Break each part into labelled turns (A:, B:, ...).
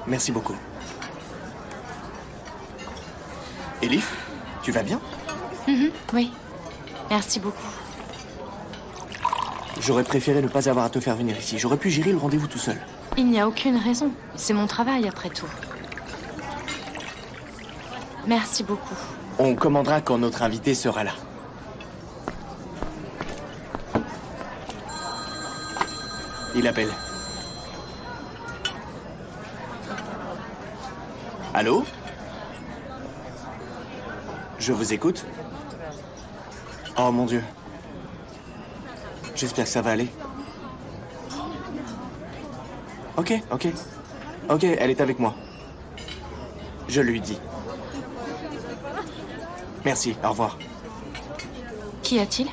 A: Merci beaucoup. Elif, tu vas bien?
B: Oui. Merci beaucoup.
A: J'aurais préféré ne pas avoir à te faire venir ici. J'aurais pu gérer le rendez-vous tout seul.
B: Il n'y a aucune raison. C'est mon travail, après tout. Merci beaucoup.
A: On commandera quand notre invité sera là. Il appelle. Allô? Je vous écoute. Oh mon Dieu. J'espère que ça va aller. Ok. Ok, elle est avec moi. Je lui dis. Merci, au revoir.
B: Qu'y a-t-il?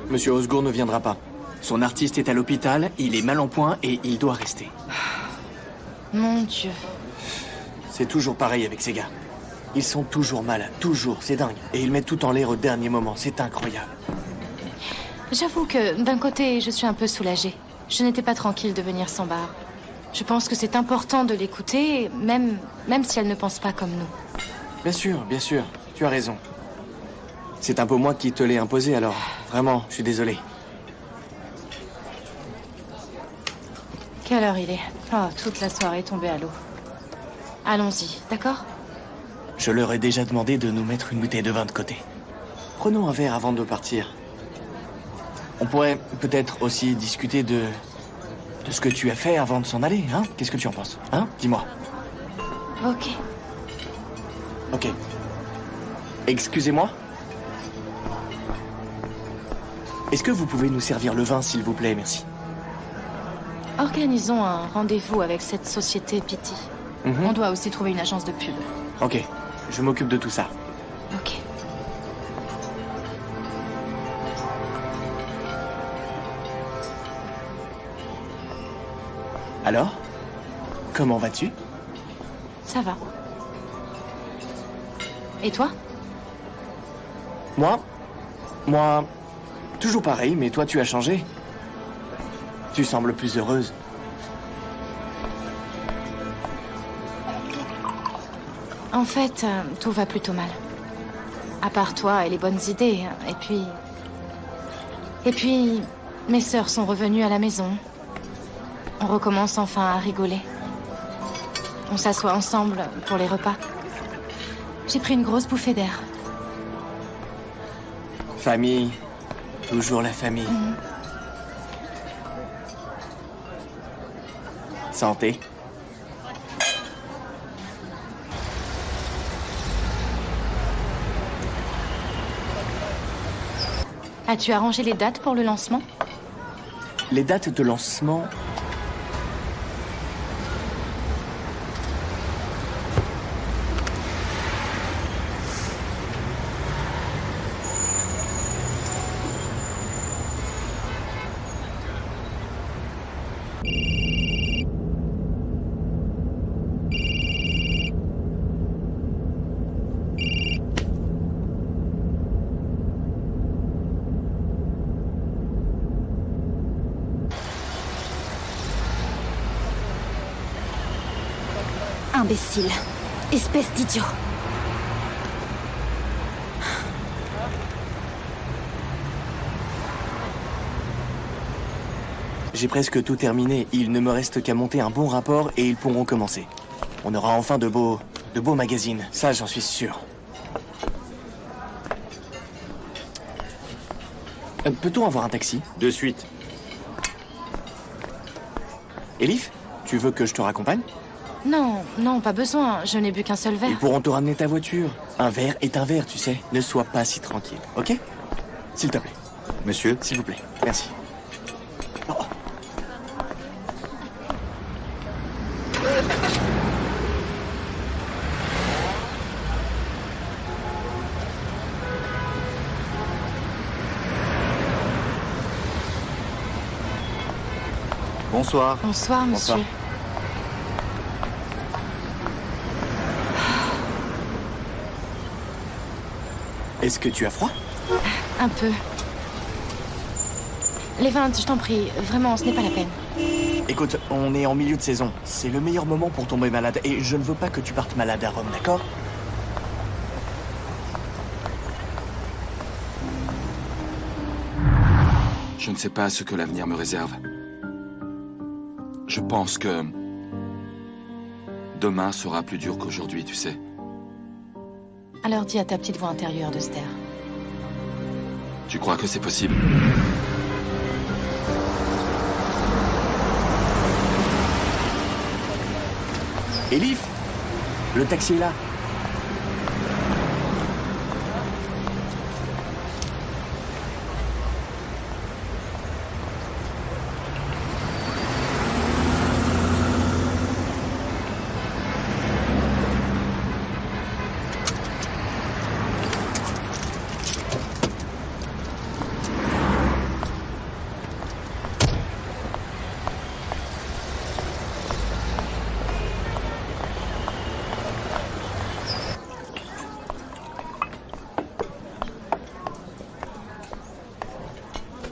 A: Monsieur Osgour ne viendra pas. Son artiste est à l'hôpital, il est mal en point et il doit rester.
B: Mon Dieu.
A: C'est toujours pareil avec ces gars. Ils sont toujours malades, toujours, c'est dingue. Et ils mettent tout en l'air au dernier moment, c'est incroyable.
B: J'avoue que, d'un côté, je suis un peu soulagée. Je n'étais pas tranquille de venir sans Barre. Je pense que c'est important de l'écouter, même si elle ne pense pas comme nous.
A: Bien sûr, tu as raison. C'est un peu moi qui te l'ai imposé, alors vraiment, je suis désolé.
B: Quelle heure il est? Oh, toute la soirée est tombée à l'eau. Allons-y, d'accord?
A: Je leur ai déjà demandé de nous mettre une bouteille de vin de côté. Prenons un verre avant de partir. On pourrait peut-être aussi discuter de ce que tu as fait avant de s'en aller, hein? Qu'est-ce que tu en penses? Hein? Dis-moi. Ok. Excusez-moi? Est-ce que vous pouvez nous servir le vin, s'il vous plaît? Merci.
B: Organisons un rendez-vous avec cette société Pity. On doit aussi trouver une agence de pub.
A: Ok, je m'occupe de tout ça.
B: Ok.
A: Alors? Comment vas-tu?
B: Ça va. Et toi?
A: Moi, toujours pareil, mais toi tu as changé. Tu sembles plus heureuse.
B: En fait, tout va plutôt mal. À part toi et les bonnes idées. Et puis, mes sœurs sont revenues à la maison. On recommence enfin à rigoler. On s'assoit ensemble pour les repas. J'ai pris une grosse bouffée d'air.
A: Famille. Toujours la famille. Santé.
B: As-tu arrangé les dates pour le lancement?
A: Les dates de lancement...
C: Imbécile. Espèce d'idiot.
A: J'ai presque tout terminé. Il ne me reste qu'à monter un bon rapport et ils pourront commencer. On aura enfin de beaux magazines. Ça, j'en suis sûr. Peut-on avoir un taxi?
D: De suite.
A: Elif, tu veux que je te raccompagne?
B: Non, pas besoin. Je n'ai bu qu'un seul
A: Ils
B: verre.
A: pourront te ramener ta voiture. Un verre est un verre, tu sais. Ne sois pas si tranquille, ok? S'il te plaît.
D: Monsieur?
A: S'il vous plaît. Merci. Oh.
D: Bonsoir.
B: Bonsoir, monsieur.
A: Bonsoir. Est-ce que tu as froid?
B: Un peu. Les vins, je t'en prie. Vraiment, ce n'est pas la peine.
A: Écoute, on est en milieu de saison. C'est le meilleur moment pour tomber malade. Et je ne veux pas que tu partes malade à Rome, d'accord?
D: Je ne sais pas ce que l'avenir me réserve. Je pense que... demain sera plus dur qu'aujourd'hui, tu sais.
B: Alors dis à ta petite voix intérieure de se taire.
D: Tu crois que c'est possible?
A: Elif, le taxi est là.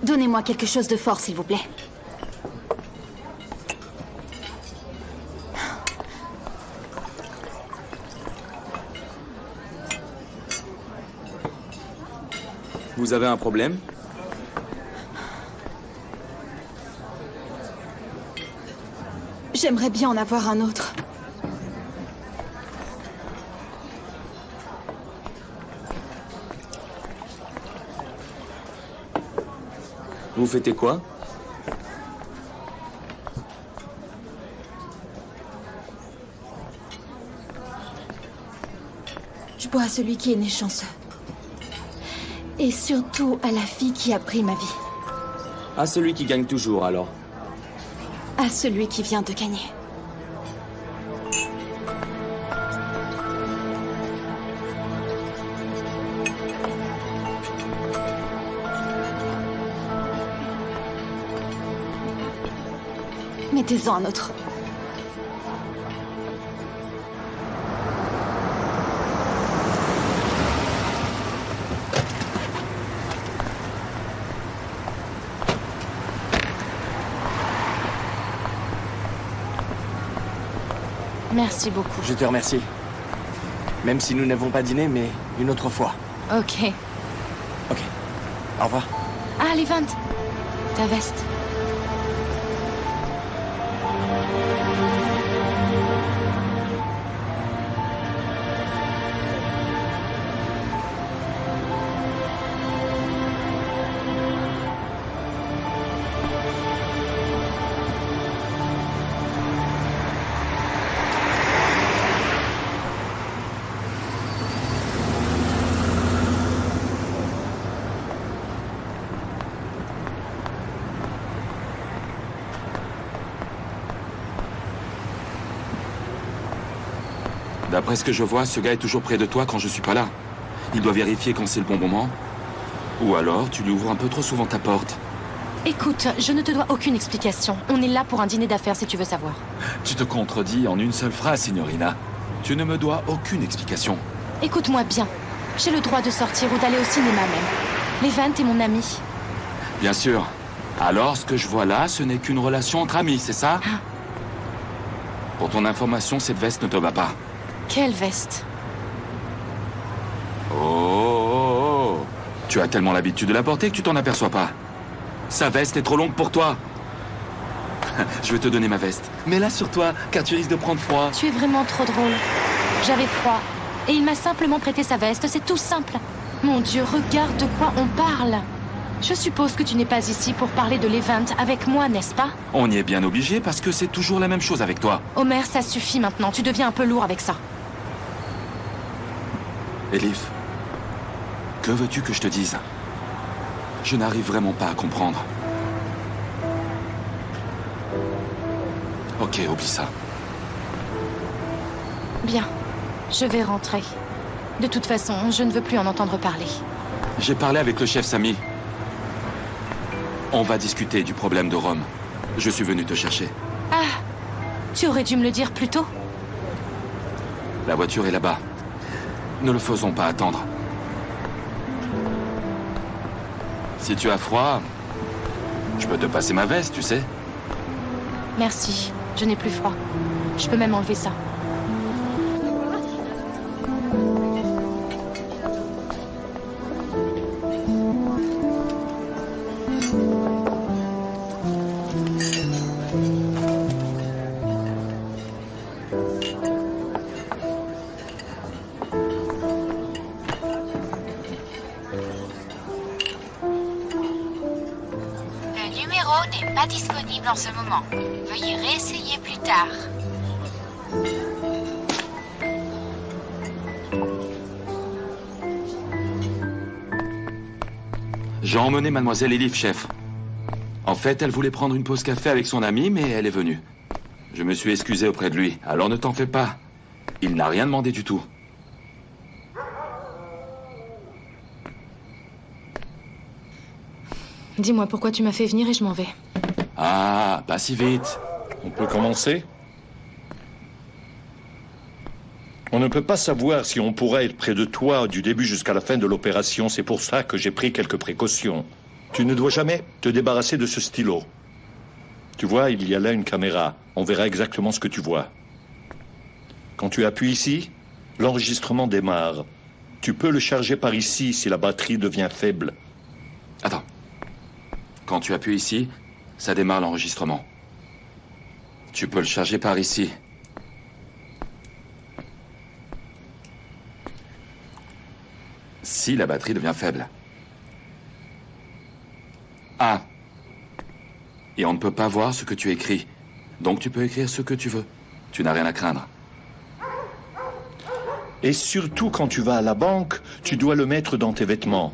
C: Donnez-moi quelque chose de fort, s'il vous plaît.
D: Vous avez un problème?
C: J'aimerais bien en avoir un autre.
D: Vous fêtez quoi?
C: Je bois à celui qui est né chanceux. Et surtout à la fille qui a pris ma vie.
E: À celui qui gagne toujours, alors.
C: À celui qui vient de gagner. Mettez-en un autre.
B: Merci beaucoup.
A: Je te remercie. Même si nous n'avons pas dîné, mais une autre fois.
B: Ok.
A: Ok. Au revoir.
B: Ah, Levant, ta veste.
D: D'après ce que je vois, ce gars est toujours près de toi quand je suis pas là. Il doit vérifier quand c'est le bon moment. Ou alors, tu lui ouvres un peu trop souvent ta porte.
B: Écoute, je ne te dois aucune explication. On est là pour un dîner d'affaires si tu veux savoir.
D: Tu te contredis en une seule phrase, signorina. Tu ne me dois aucune explication.
B: Écoute-moi bien. J'ai le droit de sortir ou d'aller au cinéma même. Levant est mon ami.
D: Bien sûr. Alors, ce que je vois là, ce n'est qu'une relation entre amis, c'est ça?
B: Ah.
D: Pour ton information, cette veste ne te va pas.
B: Quelle veste?
D: Oh, oh, oh. Tu as tellement l'habitude de la porter que tu t'en aperçois pas. Sa veste est trop longue pour toi. Je vais te donner ma veste. Mets-la sur toi, car tu risques de prendre froid.
B: Tu es vraiment trop drôle. J'avais froid. Et il m'a simplement prêté sa veste, c'est tout simple. Mon Dieu, regarde de quoi on parle. Je suppose que tu n'es pas ici pour parler de Levant avec moi, n'est-ce pas?
D: On y est bien obligé parce que c'est toujours la même chose avec toi.
B: Homer, ça suffit maintenant. Tu deviens un peu lourd avec ça.
D: Elif, que veux-tu que je te dise? Je n'arrive vraiment pas à comprendre. Ok, oublie ça.
B: Bien. Je vais rentrer. De toute façon, je ne veux plus en entendre parler.
D: J'ai parlé avec le chef Samy. On va discuter du problème de Rome. Je suis venu te chercher.
B: Ah! Tu aurais dû me le dire plus tôt.
D: La voiture est là-bas. Ne le faisons pas attendre. Si tu as froid, je peux te passer ma veste, tu sais.
B: Merci, je n'ai plus froid. Je peux même enlever ça.
F: Le numéro n'est pas disponible en ce moment. Veuillez réessayer plus tard.
D: J'ai emmené mademoiselle Elif, chef. En fait, elle voulait prendre une pause café avec son ami, mais elle est venue. Je me suis excusé auprès de lui, alors ne t'en fais pas. Il n'a rien demandé du tout.
B: Dis-moi pourquoi tu m'as fait venir et je m'en vais.
D: Ah, pas si vite.
G: On peut commencer? On ne peut pas savoir si on pourra être près de toi du début jusqu'à la fin de l'opération. C'est pour ça que j'ai pris quelques précautions. Tu ne dois jamais te débarrasser de ce stylo. Tu vois, il y a là une caméra. On verra exactement ce que tu vois. Quand tu appuies ici, l'enregistrement démarre. Tu peux le charger par ici si la batterie devient faible.
D: Attends. Quand tu appuies ici, ça démarre l'enregistrement. Tu peux le charger par ici. Si la batterie devient faible. Ah. Et on ne peut pas voir ce que tu écris. Donc tu peux écrire ce que tu veux. Tu n'as rien à craindre.
G: Et surtout quand tu vas à la banque, tu dois le mettre dans tes vêtements.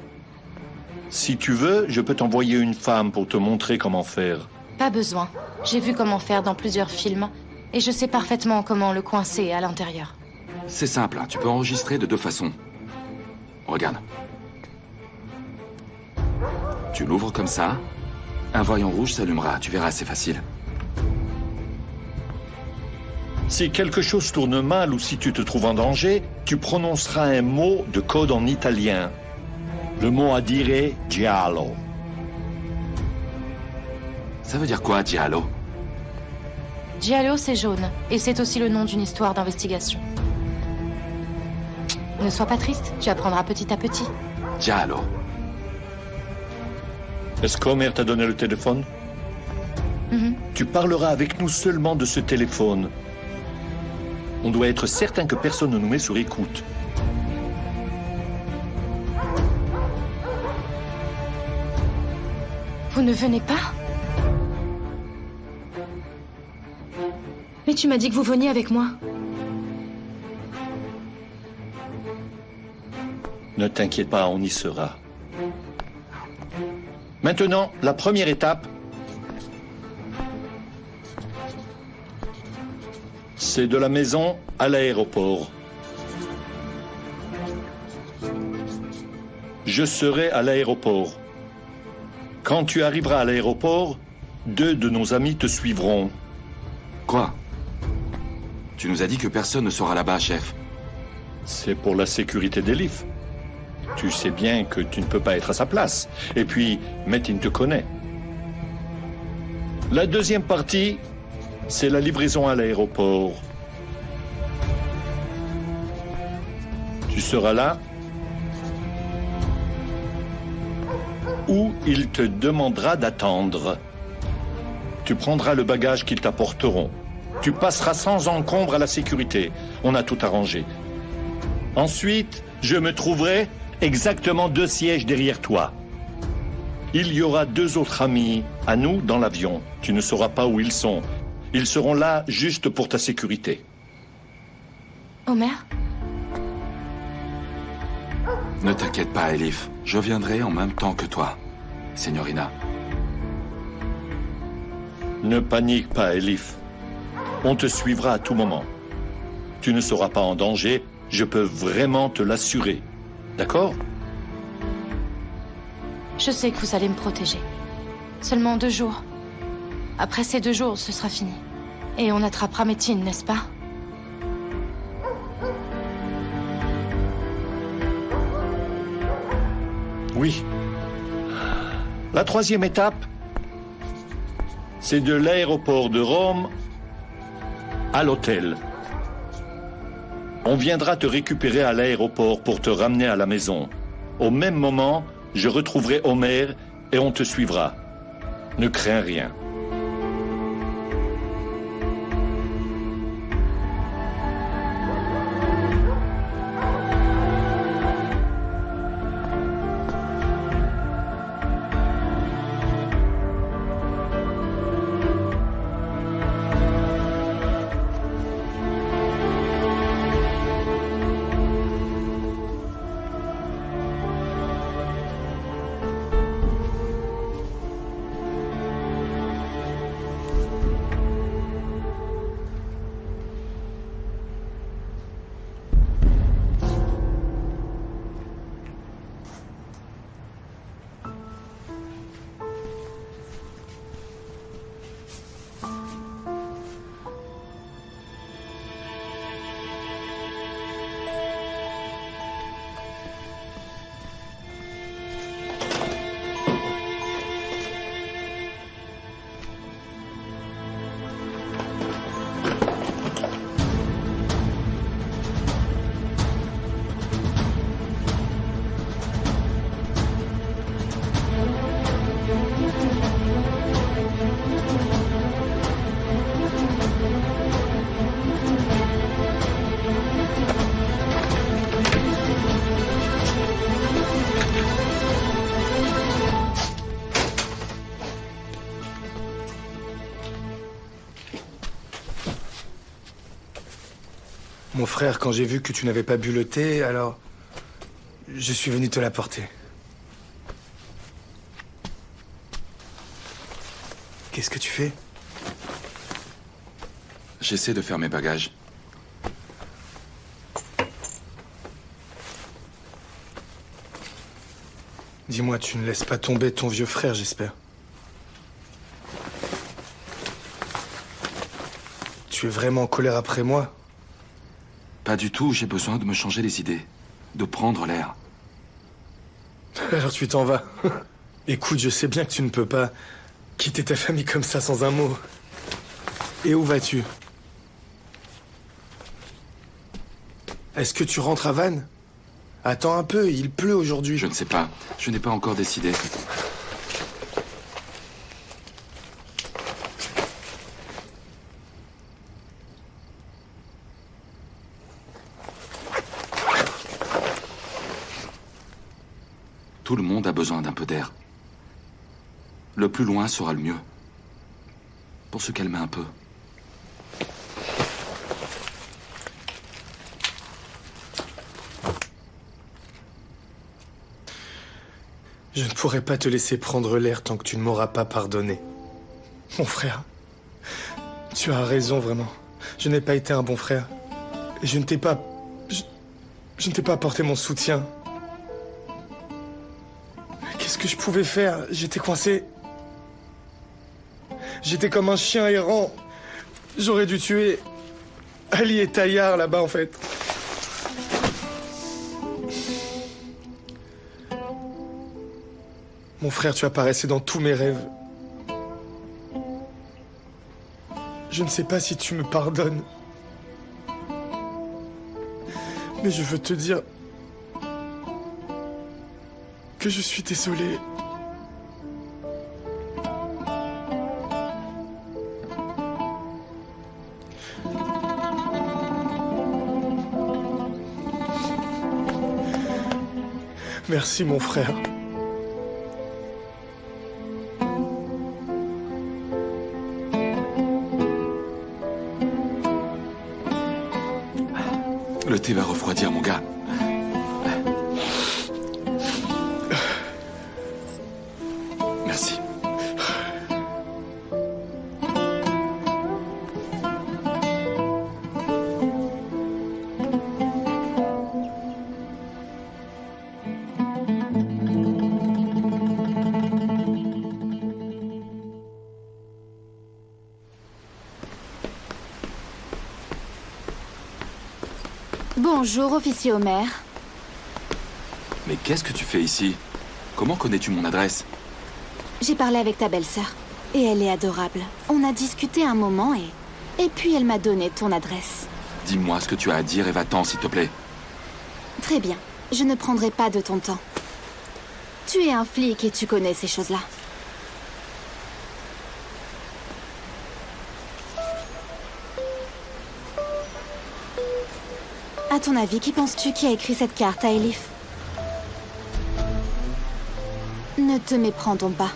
G: Si tu veux, je peux t'envoyer une femme pour te montrer comment faire.
B: Pas besoin. J'ai vu comment faire dans plusieurs films. Et je sais parfaitement comment le coincer à l'intérieur.
D: C'est simple, tu peux enregistrer de deux façons. Regarde. Tu l'ouvres comme ça. Un voyant rouge s'allumera, tu verras, c'est facile.
G: Si quelque chose tourne mal ou si tu te trouves en danger, tu prononceras un mot de code en italien. Le mot à dire est giallo.
D: Ça veut dire quoi, giallo?
B: Giallo, c'est jaune. Et c'est aussi le nom d'une histoire d'investigation. Ne sois pas triste, tu apprendras petit à petit.
D: Giallo.
G: Est-ce qu'Homer t'a donné le téléphone? Tu parleras avec nous seulement de ce téléphone. On doit être certain que personne ne nous met sur écoute.
B: Vous ne venez pas? Mais tu m'as dit que vous veniez avec moi.
G: Ne t'inquiète pas, on y sera. Maintenant, la première étape, c'est de la maison à l'aéroport. Je serai à l'aéroport. Quand tu arriveras à l'aéroport, 2 de nos amis te suivront.
D: Quoi? Tu nous as dit que personne ne sera là-bas, chef.
G: C'est pour la sécurité d'Elif. Tu sais bien que tu ne peux pas être à sa place. Et puis, Metin te connaît. La deuxième partie, c'est la livraison à l'aéroport. Tu seras là où il te demandera d'attendre. Tu prendras le bagage qu'ils t'apporteront. Tu passeras sans encombre à la sécurité. On a tout arrangé. Ensuite, je me trouverai exactement 2 sièges derrière toi. Il y aura 2 autres amis à nous dans l'avion. Tu ne sauras pas où ils sont. Ils seront là juste pour ta sécurité.
B: Homer?
D: Ne t'inquiète pas, Elif. Je viendrai en même temps que toi, signorina.
G: Ne panique pas, Elif. On te suivra à tout moment. Tu ne seras pas en danger, je peux vraiment te l'assurer. D'accord?
B: Je sais que vous allez me protéger. Seulement 2 jours. Après ces 2 jours, ce sera fini. Et on attrapera Metin, n'est-ce pas?
G: Oui. La 3e étape, C'est de l'aéroport de Rome à l'hôtel. On viendra te récupérer à l'aéroport pour te ramener à la maison. Au même moment, je retrouverai Homer et on te suivra. Ne crains rien.
H: Mon frère, quand j'ai vu que tu n'avais pas bu le thé, alors je suis venu te l'apporter. Qu'est-ce que tu fais?
D: J'essaie de faire mes bagages.
H: Dis-moi, tu ne laisses pas tomber ton vieux frère, j'espère. Tu es vraiment en colère après moi?
D: Pas du tout, j'ai besoin de me changer les idées. De prendre l'air.
H: Alors tu t'en vas. Écoute, je sais bien que tu ne peux pas quitter ta famille comme ça sans un mot. Et où vas-tu? Est-ce que tu rentres à Vannes? Attends un peu, il pleut aujourd'hui.
D: Je ne sais pas. Je n'ai pas encore décidé. Tout le monde a besoin d'un peu d'air. Le plus loin sera le mieux. Pour se calmer un peu.
H: Je ne pourrai pas te laisser prendre l'air tant que tu ne m'auras pas pardonné. Mon frère, tu as raison vraiment. Je n'ai pas été un bon frère. Et je ne t'ai pas... Je ne t'ai pas apporté mon soutien. Qu'est-ce que je pouvais faire? J'étais coincé. J'étais comme un chien errant. J'aurais dû tuer Ali et Taillard là-bas en fait. Mon frère, tu apparaissais dans tous mes rêves. Je ne sais pas si tu me pardonnes. Mais je veux te dire que je suis désolé. Merci mon frère.
D: Le thé va refroidir, mon gars. Merci.
C: Bonjour, officier Homer.
D: Mais qu'est-ce que tu fais ici? Comment connais-tu mon adresse?
C: J'ai parlé avec ta belle-sœur. Et elle est adorable. On a discuté un moment et puis elle m'a donné ton adresse.
D: Dis-moi ce que tu as à dire et va-t'en, s'il te plaît.
C: Très bien. Je ne prendrai pas de ton temps. Tu es un flic et tu connais ces choses-là. À ton avis, qui penses-tu qui a écrit cette carte à Elif? Ne te méprends donc pas.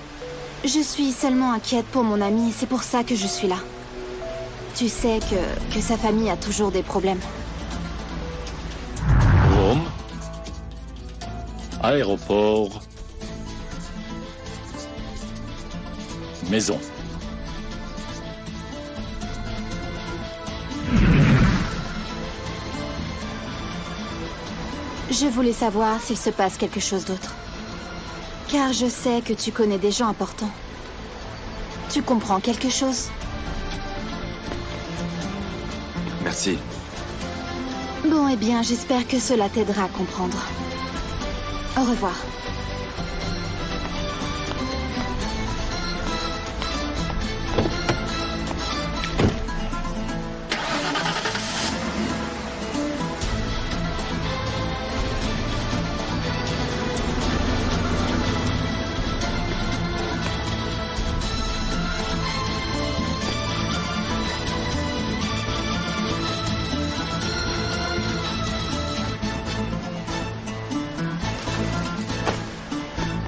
C: Je suis seulement inquiète pour mon ami, c'est pour ça que je suis là. Tu sais que sa famille a toujours des problèmes.
G: Rome. Aéroport. Maison.
C: Je voulais savoir s'il se passe quelque chose d'autre. Car je sais que tu connais des gens importants. Tu comprends quelque chose?
D: Merci.
C: Bon, eh bien, j'espère que cela t'aidera à comprendre. Au revoir.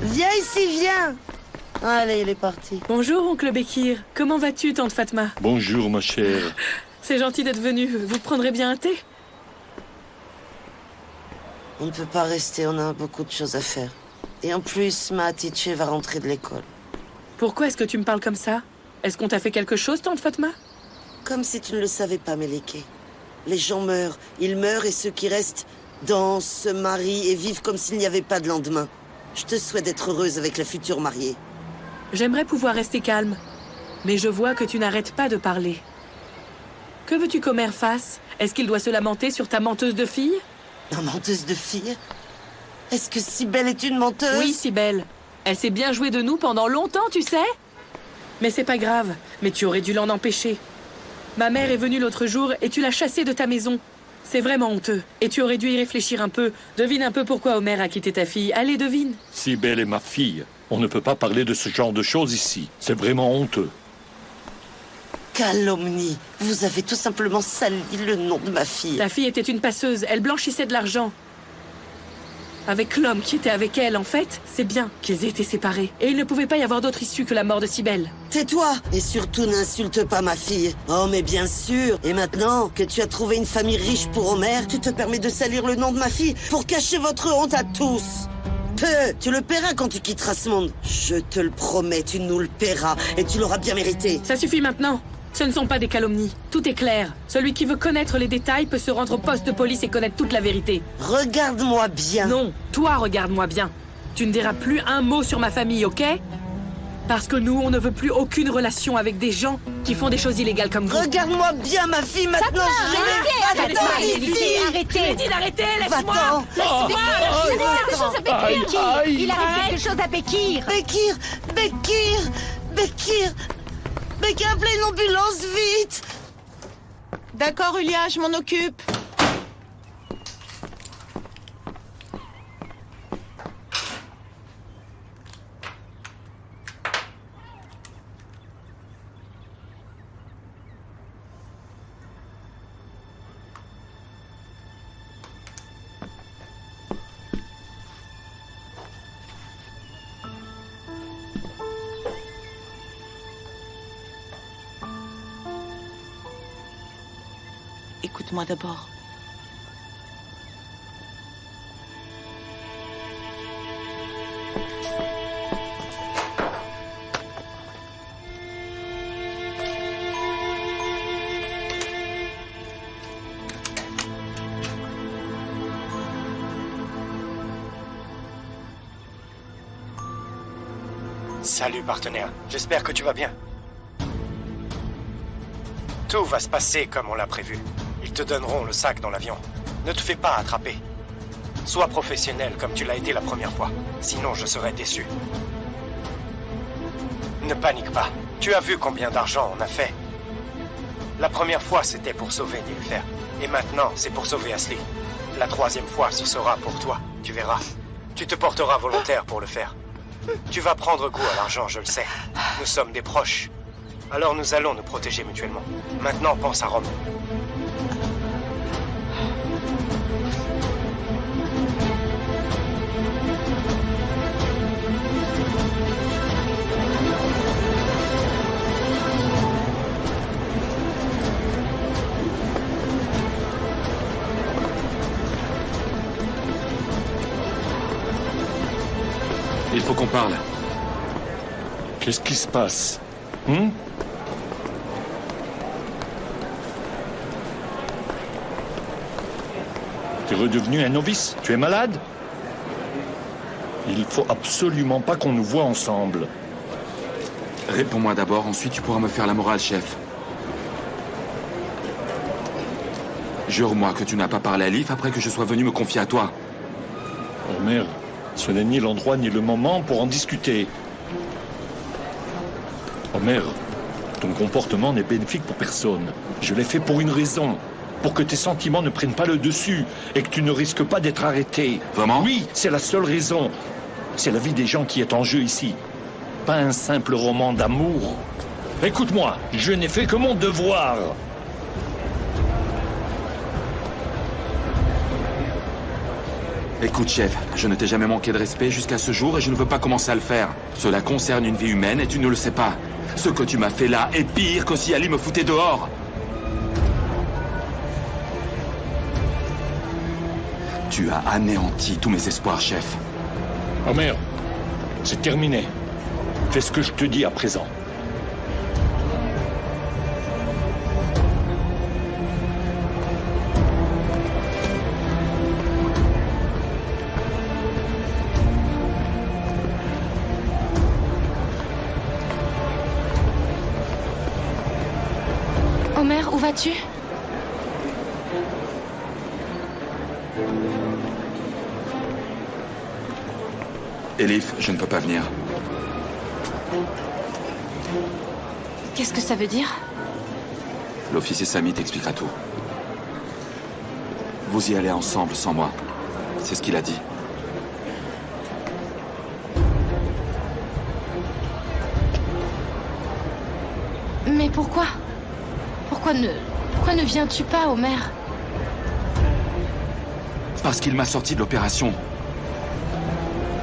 I: Viens ici, viens. Allez, il est parti.
J: Bonjour, oncle Bekir. Comment vas-tu, tante Fatma?
G: Bonjour, ma chère.
J: C'est gentil d'être venu. Vous prendrez bien un thé?
I: On ne peut pas rester, on a beaucoup de choses à faire. Et en plus, Maatiche va rentrer de l'école.
J: Pourquoi est-ce que tu me parles comme ça? Est-ce qu'on t'a fait quelque chose, tante Fatma?
I: Comme si tu ne le savais pas, Meleke. Les gens meurent. Ils meurent et ceux qui restent dansent, se marient et vivent comme s'il n'y avait pas de lendemain. Je te souhaite d'être heureuse avec la future mariée.
J: J'aimerais pouvoir rester calme. Mais je vois que tu n'arrêtes pas de parler. Que veux-tu qu'Omer fasse? Est-ce qu'il doit se lamenter sur ta menteuse de fille?
I: Ma menteuse de fille? Est-ce que Sibelle est une menteuse?
J: Oui, Sibelle. Elle s'est bien jouée de nous pendant longtemps, tu sais? Mais c'est pas grave. Mais tu aurais dû l'en empêcher. Ma mère est venue l'autre jour et tu l'as chassée de ta maison. C'est vraiment honteux. Et tu aurais dû y réfléchir un peu. Devine un peu pourquoi Omer a quitté ta fille. Allez, devine.
G: Sibelle est ma fille. On ne peut pas parler de ce genre de choses ici. C'est vraiment honteux.
I: Calomnie. Vous avez tout simplement sali le nom de ma fille.
J: Ta fille était une passeuse. Elle blanchissait de l'argent. Avec l'homme qui était avec elle, en fait, c'est bien qu'ils aient été séparés. Et il ne pouvait pas y avoir d'autre issue que la mort de Sibelle.
I: Tais-toi! Et surtout, n'insulte pas ma fille. Oh, mais bien sûr. Et maintenant que tu as trouvé une famille riche pour Omer, tu te permets de salir le nom de ma fille pour cacher votre honte à tous. Tu le paieras quand tu quitteras ce monde. Je te le promets, tu nous le paieras. Et tu l'auras bien mérité.
J: Ça suffit maintenant. Ce ne sont pas des calomnies. Tout est clair. Celui qui veut connaître les détails peut se rendre au poste de police et connaître toute la vérité.
I: Regarde-moi bien.
J: Non, toi regarde-moi bien. Tu ne diras plus un mot sur ma famille, ok? Parce que nous, on ne veut plus aucune relation avec des gens qui font des choses illégales comme vous.
I: Regarde-moi bien ma fille maintenant.
J: Arrêtez! Je l'ai dit d'arrêter, laisse-moi!
C: Il a quelque chose à Bekir. Il arrive quelque chose à Bekir.
I: Bekir, appelez une ambulance, vite!
K: D'accord, Ulia, je m'en occupe. Écoute-moi d'abord.
H: Salut partenaire, j'espère que tu vas bien. Tout va se passer comme on l'a prévu. Ils te donneront le sac dans l'avion. Ne te fais pas attraper. Sois professionnel comme tu l'as été la première fois. Sinon je serai déçu. Ne panique pas.
L: Tu as vu combien d'argent on a fait. La première fois, c'était pour sauver Nilfer. Et maintenant, c'est pour sauver Ashley. La troisième fois, ce sera pour toi. Tu verras. Tu te porteras volontaire pour le faire. Tu vas prendre goût à l'argent, je le sais. Nous sommes des proches. Alors nous allons nous protéger mutuellement. Maintenant, pense à Rome.
D: Il faut qu'on parle.
G: Qu'est-ce qui se passe? Tu es redevenu un novice? Tu es malade? Il faut absolument pas qu'on nous voie ensemble.
D: Réponds-moi d'abord, ensuite tu pourras me faire la morale, chef. Jure-moi que tu n'as pas parlé à Leaf après que je sois venu me confier à toi.
G: Oh merde, ce n'est ni l'endroit ni le moment pour en discuter. Oh merde, ton comportement n'est bénéfique pour personne. Je l'ai fait pour une raison. Pour que tes sentiments ne prennent pas le dessus et que tu ne risques pas d'être arrêté.
D: Vraiment?
G: Oui, c'est la seule raison. C'est la vie des gens qui est en jeu ici. Pas un simple roman d'amour. Écoute-moi, je n'ai fait que mon devoir.
D: Écoute, chef, je ne t'ai jamais manqué de respect jusqu'à ce jour et je ne veux pas commencer à le faire. Cela concerne une vie humaine et tu ne le sais pas. Ce que tu m'as fait là est pire que si Ali me foutait dehors. Tu as anéanti tous mes espoirs, chef.
G: Oh merde, c'est terminé. Fais ce que je te dis à présent.
B: Omer, où vas-tu?
D: Elif, je ne peux pas venir.
B: Qu'est-ce que ça veut dire?
D: L'officier Sami t'expliquera tout. Vous y allez ensemble sans moi. C'est ce qu'il a dit.
B: Mais pourquoi? Pourquoi ne viens-tu pas, Omer?
D: Parce qu'il m'a sorti de l'opération.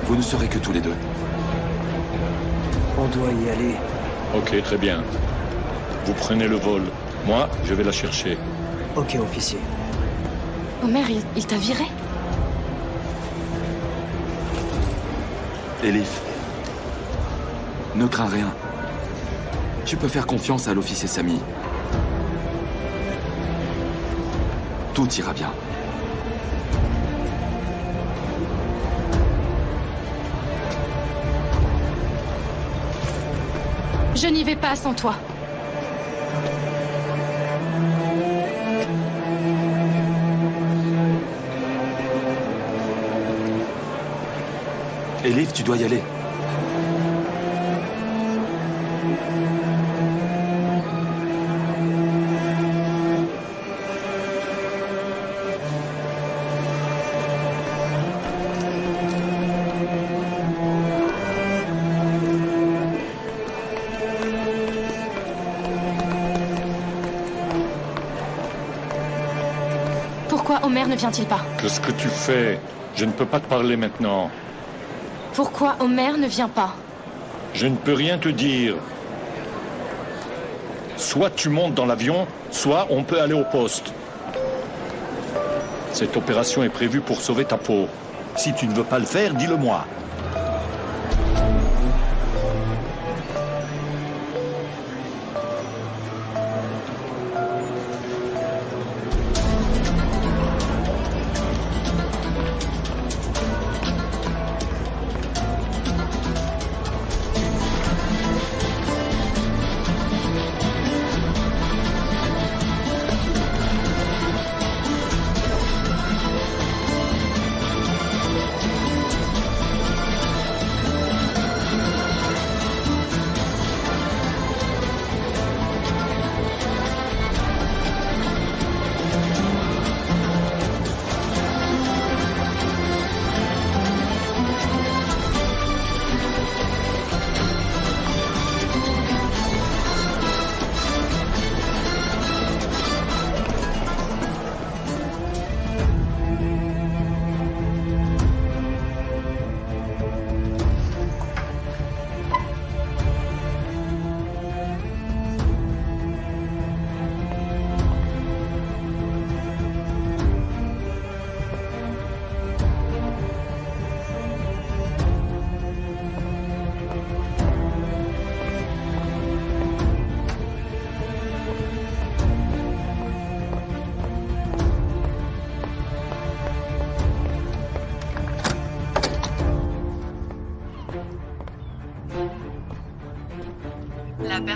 D: Vous ne serez que tous les deux.
M: On doit y aller.
G: Ok, très bien. Vous prenez le vol. Moi, je vais la chercher.
M: Ok, officier.
B: Omer, il t'a viré?
D: Elif, ne crains rien. Tu peux faire confiance à l'officier Sami. Tout ira bien.
B: Je n'y vais pas sans toi.
D: Elif, tu dois y aller.
B: Pourquoi Omer ne vient-il pas?
G: Qu'est-ce que tu fais? Je ne peux pas te parler maintenant.
B: Pourquoi Omer ne vient pas?
G: Je ne peux rien te dire. Soit tu montes dans l'avion, soit on peut aller au poste. Cette opération est prévue pour sauver ta peau. Si tu ne veux pas le faire, dis-le-moi.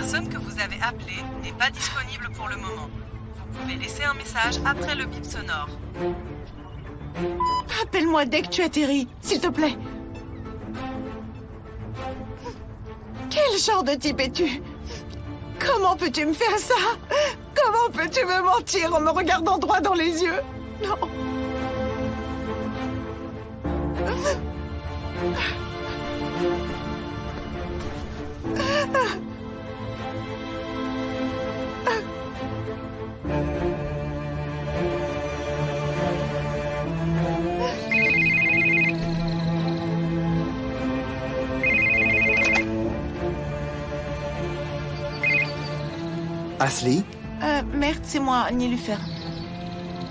N: personne que vous avez appelée n'est pas disponible pour le moment. Vous pouvez laisser un message après le bip sonore.
K: Appelle-moi dès que tu atterris, s'il te plaît. Quel genre de type es-tu? Comment peux-tu me faire ça? Comment peux-tu me mentir en me regardant droit dans les yeux? Non.
M: Ashley?
K: Merde, c'est moi, Nilufer.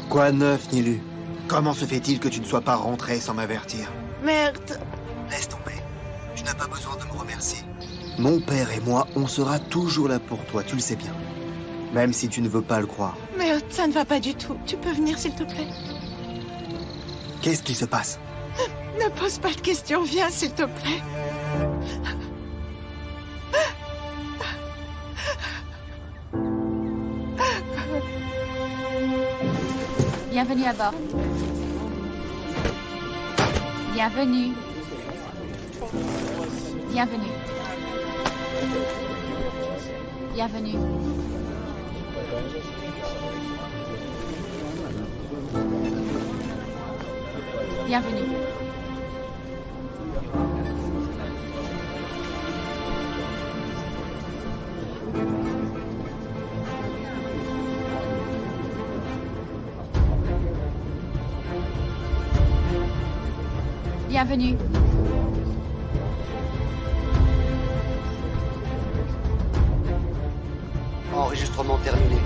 M: Quoi de neuf, Nilu? Comment se fait-il que tu ne sois pas rentré sans m'avertir?
K: Merde.
M: Laisse tomber. Tu n'as pas besoin de me remercier. Mon père et moi, on sera toujours là pour toi, tu le sais bien. Même si tu ne veux pas le croire.
K: Merde, ça ne va pas du tout. Tu peux venir, s'il te plaît?
M: Qu'est-ce qui se passe?
K: Ne pose pas de questions, viens, s'il te plaît.
B: Bienvenue à bord. Bienvenue. Bienvenue. Bienvenue. Bienvenue. Bienvenue.
M: Enregistrement terminé.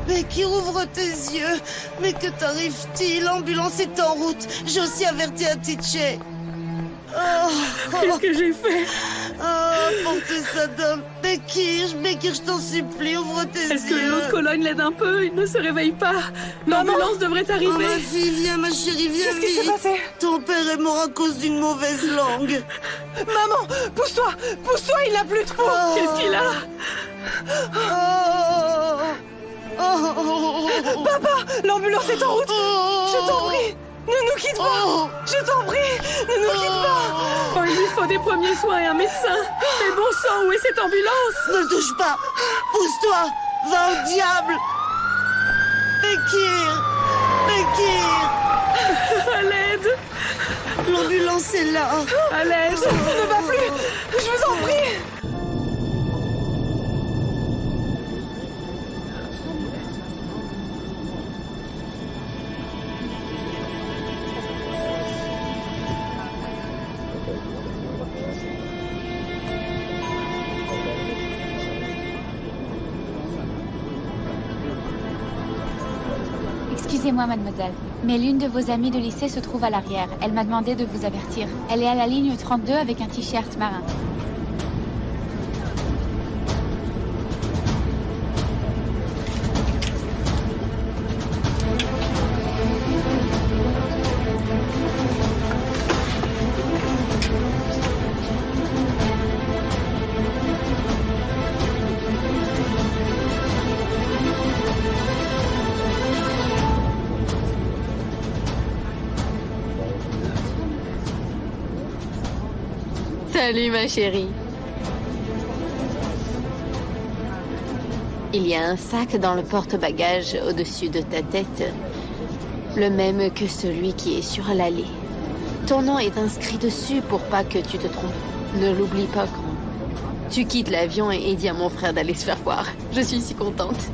I: Becky, ouvre tes yeux. Mais que t'arrive-t-il? L'ambulance est en route. J'ai aussi averti Atiche.
J: Qu'est-ce que j'ai fait?
I: Portez ça d'homme. Becky, je t'en supplie, ouvre tes yeux.
J: Est-ce que l'eau de Cologne l'aide un peu? Il ne se réveille pas. L'ambulance devrait arriver.
I: Oh, ma fille, viens, ma chérie, viens vite.
K: Qu'est-ce qui s'est passé?
I: Ton père est mort à cause d'une mauvaise langue.
K: Maman, pousse-toi! Pousse-toi, il n'a plus de peau!
J: Qu'est-ce qu'il a?
K: Papa, l'ambulance est en route! Je t'en prie, ne nous quitte pas! Je t'en prie, ne nous quitte pas!
J: Oh, il lui faut des premiers soins et un médecin. Mais bon sang, où est cette ambulance?
I: Ne le touche pas! Pousse-toi! Va au diable! Bekir! Bekir!
J: À l'aide!
I: L'ambulance est là!
J: À l'aide!
K: Ça ne va plus! Je vous en prie!
B: Excusez-moi, mademoiselle, mais l'une de vos amies de lycée se trouve à l'arrière. Elle m'a demandé de vous avertir. Elle est à la ligne 32 avec un t-shirt marin.
O: Salut ma chérie. Il y a un sac dans le porte-bagages au-dessus de ta tête. Le même que celui qui est sur l'allée. Ton nom est inscrit dessus pour pas que tu te trompes. Ne l'oublie pas quand tu quittes l'avion et dis à mon frère d'aller se faire voir. Je suis si contente.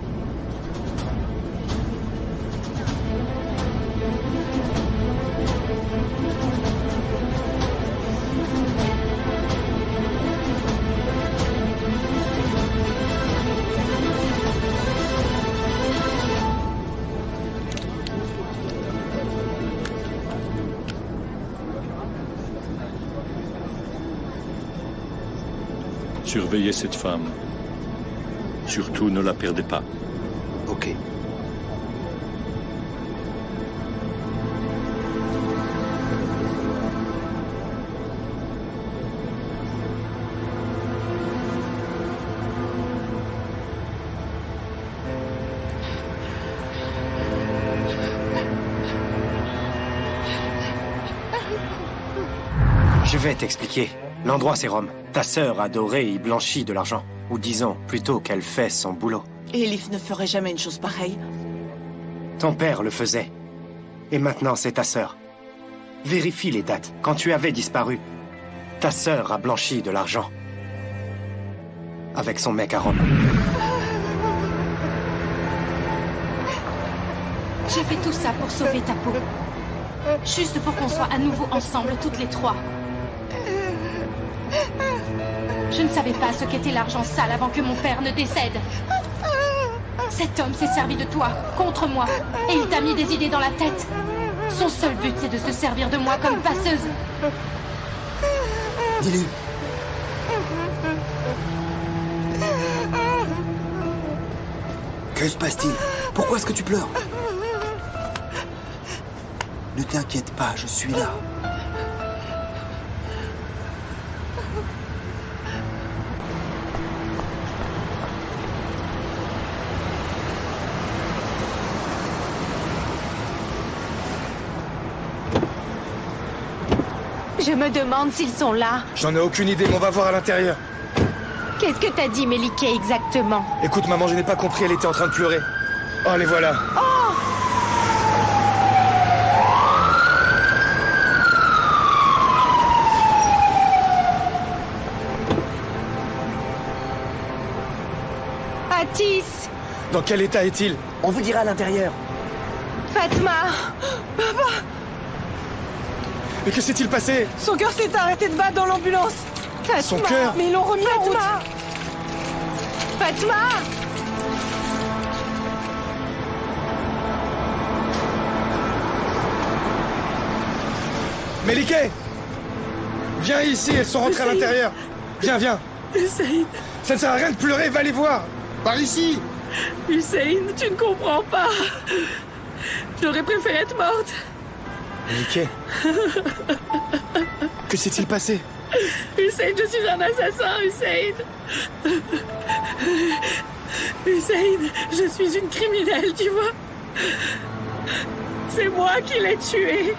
G: Surveillez cette femme. Surtout, ne la perdez pas.
M: Ok.
L: Je vais t'expliquer. L'endroit, c'est Rome. Ta sœur adorée y blanchit de l'argent. Ou disons, plutôt qu'elle fait son boulot.
K: Elif ne ferait jamais une chose pareille.
L: Ton père le faisait. Et maintenant, c'est ta sœur. Vérifie les dates. Quand tu avais disparu, ta sœur a blanchi de l'argent. Avec son mec à Rome.
B: J'ai fait tout ça pour sauver ta peau. Juste pour qu'on soit à nouveau ensemble, toutes les trois. Je ne savais pas ce qu'était l'argent sale avant que mon père ne décède. Cet homme s'est servi de toi, contre moi, et il t'a mis des idées dans la tête. Son seul but, c'est de se servir de moi comme passeuse.
M: Dis-lui. Que se passe-t-il? Pourquoi est-ce que tu pleures? Ne t'inquiète pas, je suis là.
O: Je me demande s'ils sont là.
H: J'en ai aucune idée, mais on va voir à l'intérieur.
O: Qu'est-ce que t'as dit, Méliké, exactement?
H: Écoute, maman, je n'ai pas compris, elle était en train de pleurer. Oh, les voilà.
O: Atis!
H: Dans quel état est-il?
E: On vous dira à l'intérieur.
O: Fatma!
K: Papa!
H: Mais que s'est-il passé?
K: Son cœur s'est arrêté de battre dans l'ambulance.
O: Fatma!
H: Son cœur?
K: Mais ils l'ont remis en route.
O: Fatma!
H: Méliké! Viens ici, elles sont rentrées à l'intérieur. Viens, viens.
J: Hussein,
H: Ça ne sert à rien de pleurer, va les voir. Par ici.
J: Hussein, tu ne comprends pas. J'aurais préféré être morte.
H: Méliké. Que s'est-il passé?
J: Hussein, je suis un assassin, Hussein. Hussein, je suis une criminelle, tu vois. C'est moi qui l'ai tué.